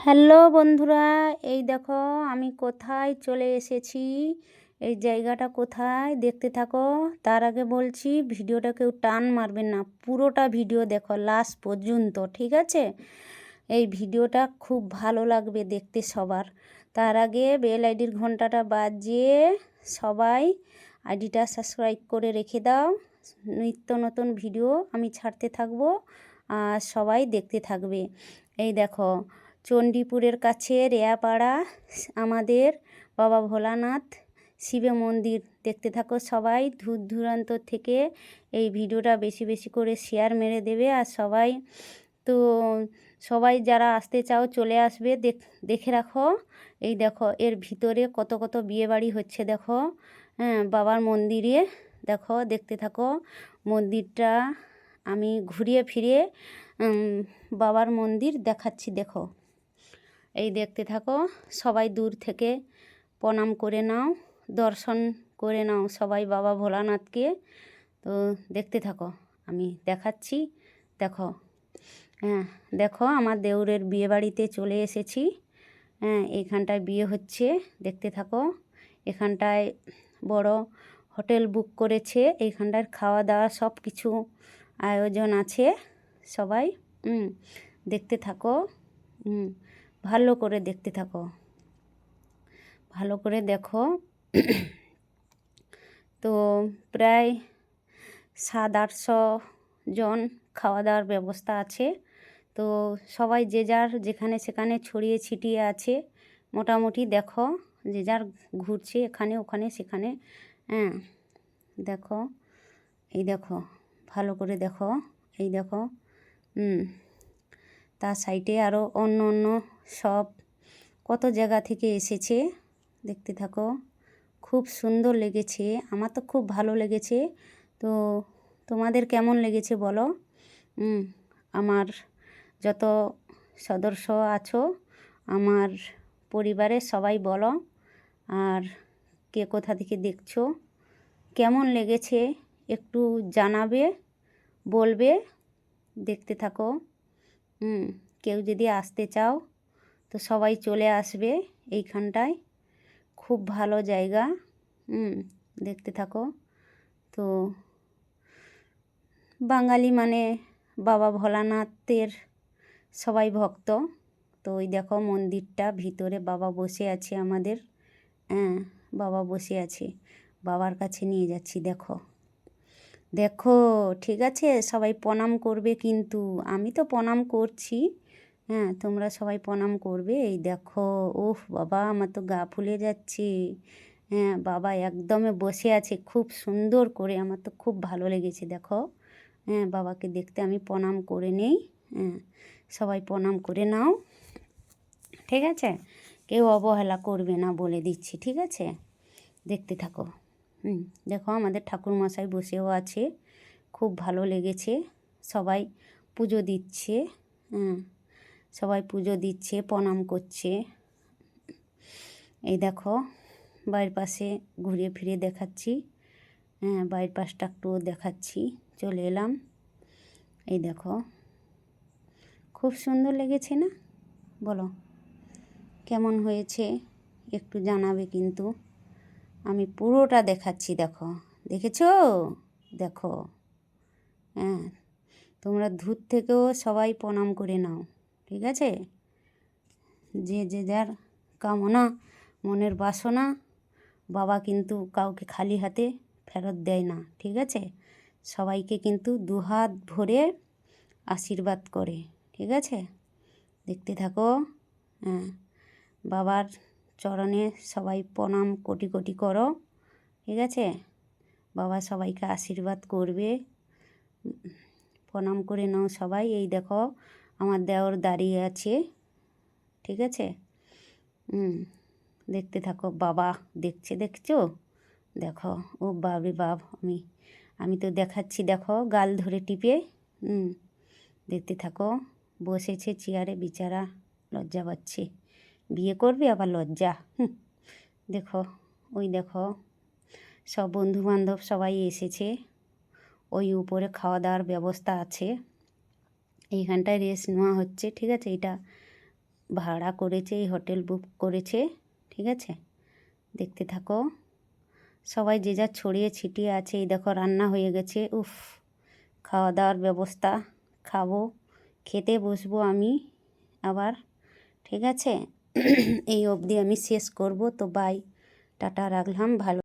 Hello বন্ধুরা, এই দেখো আমি কোথায় চলে এসেছি। এই জায়গাটা কোথায় দেখতে থাকো। তার আগে বলছি ভিডিওটা কেউ টান মারবেন না, পুরোটা ভিডিও দেখো লাস্ট পর্যন্ত, ঠিক আছে? এই ভিডিওটা খুব ভালো লাগবে দেখতে সবার। তার আগে বেল আইডির ঘন্টাটা বাজিয়ে সবাই আইডিটা সাবস্ক্রাইব করে রেখে দাও। নিত্য নতুন ভিডিও আমি ছাড়তে থাকবো আর সবাই দেখতে থাকবে। এই দেখো চণ্ডীপুরের কাছে রেয়াপাড়া আমাদের বাবা ভোলানাথ শিব মন্দির। দেখতে থাকো সবাই দূর দূরান্ত থেকে। এই ভিডিওটা বেশি বেশি করে শেয়ার মেরে দেবে আর সবাই তো সবাই যারা আসতে চাও চলে আসবে, দেখে রাখো। এই দেখো এর ভিতরে কত কত বিয়েবাড়ি হচ্ছে দেখো। হ্যাঁ, বাবার মন্দিরে দেখো, দেখতে থাকো মন্দিরটা। আমি ঘুরিয়ে ফিরিয়ে বাবার মন্দির দেখাচ্ছি দেখো। এই দেখতে থাকো, সবাই দূর থেকে প্রণাম করে নাও, দর্শন করে নাও সবাই বাবা ভোলানাথকে। তো দেখতে থাকো, আমি দেখাচ্ছি দেখো। হ্যাঁ দেখো, আমার দেউরের বিয়ে বাড়িতে চলে এসেছি। হ্যাঁ, এইখানটায় বিয়ে হচ্ছে, দেখতে থাকো। এখানটায় বড় হোটেল বুক করেছে, এইখানটায় খাওয়া দাওয়া সব কিছু আয়োজন আছে। সবাই দেখতে থাকো, ভালো করে দেখতে থাকো, ভালো করে দেখো। তো প্রায় 700-800 জন খাওয়া দাওয়ার ব্যবস্থা আছে। তো সবাই যে যার যেখানে সেখানে ছড়িয়ে ছিটিয়ে আছে মোটামুটি। দেখো যে যার ঘুরছে এখানে ওখানে সেখানে। হ্যাঁ দেখো, এই দেখো ভালো করে দেখো। এই দেখো তার সাইডে আরও অন্য অন্য সব কত জায়গা থেকে এসেছে, দেখতে থাকো। খুব সুন্দর লেগেছে, আমার তো খুব ভালো লেগেছে। তো তোমাদের কেমন লেগেছে বলো। আমার যত সদস্য আছো আমার পরিবারের সবাই বলো, আর কে কোথা থেকে দেখছো কেমন লেগেছে একটু জানাবে, বলবে। দেখতে থাকো। কেউ যদি আসতে চাও তো সবাই চলে আসবে এইখানটায়, খুব ভালো জায়গা। দেখতে থাকো। তো বাঙালি মানে বাবা ভোলানাথের সবাই ভক্ত। তো ওই দেখো মন্দিরটা ভিতরে বাবা বসে আছে আমাদের। হ্যাঁ, বাবা বসে আছে, বাবার কাছে নিয়ে যাচ্ছি দেখো। দেখো ঠিক আছে, সবাই প্রণাম করবে কিন্তু। আমি তো প্রণাম করছি। হ্যাঁ, তোমরা সবাই প্রণাম করবে। এই দেখো, ওহ বাবা আমার তো গা ফুলে যাচ্ছে। হ্যাঁ, বাবা একদমে বসে আছে খুব সুন্দর করে, আমার তো খুব ভালো লেগেছে দেখো। হ্যাঁ, বাবাকে দেখতে আমি প্রণাম করে নেই। হ্যাঁ, সবাই প্রণাম করে নাও, ঠিক আছে? কেউ অবহেলা করবে না বলে দিচ্ছি, ঠিক আছে? দেখতে থাকো। দেখো আমাদের ঠাকুরমশাই বসেও আছে, খুব ভালো লেগেছে। সবাই পুজো দিচ্ছে। সবাই পুজো দিচ্ছে, প্রণাম করছে। এই দেখো বাড়ির পাশে ঘুরিয়ে ফিরে দেখাচ্ছি। হ্যাঁ, বাড়ির পাশটা একটু দেখাচ্ছি, চলে এলাম। এই দেখো খুব সুন্দর লেগেছে না বলো, কেমন হয়েছে একটু জানাবে কিন্তু। আমি পুরোটা দেখাচ্ছি দেখো, দেখেছো? দেখো, হ্যাঁ, তোমরা দূর থেকেও সবাই প্রণাম করে নাও, ঠিক আছে? যে যে যার কামনা মনের বাসনা বাবা কিন্তু কাউকে খালি হাতে ফেরত দেয় না, ঠিক আছে? সবাইকে কিন্তু দুহাত ভরে আশীর্বাদ করে, ঠিক আছে? দেখতে থাকো। হ্যাঁ, বাবার চরণে সবাই প্রণাম কোটি কোটি করো, ঠিক আছে? বাবা সবাইকে আশীর্বাদ করবে, প্রণাম করে নাও সবাই। এই দেখো আমার দেওর দাঁড়িয়ে আছে, ঠিক আছে? দেখতে থাকো, বাবা দেখছে, দেখছো? দেখো, ও বাবরে বাব, আমি তো দেখাচ্ছি দেখো গাল ধরে টিপে। দেখতে থাকো, বসেছে চেয়ারে, বিচারা লজ্জা পাচ্ছে, বিয়ে করবে আবার লজ্জা। দেখো, ওই দেখো সব বন্ধুবান্ধব সবাই এসেছে। ওই উপরে খাওয়া দাওয়ার ব্যবস্থা আছে, এইখানটায় রেস্ট নেওয়া হচ্ছে, ঠিক আছে? এটা ভাড়া করেছে, এই হোটেল বুক করেছে, ঠিক আছে। দেখতে থাকো। সবাই যে যা ছড়িয়ে ছিটিয়ে আছে। এই দেখো রান্না হয়ে গেছে। উফ, খাওয়া দাওয়ার ব্যবস্থা, খাবো, খেতে বসবো আমি আবার, ঠিক আছে। এই অবধি আমি শেষ করব। তো বাই, টাটা, রাখলাম, ভালো।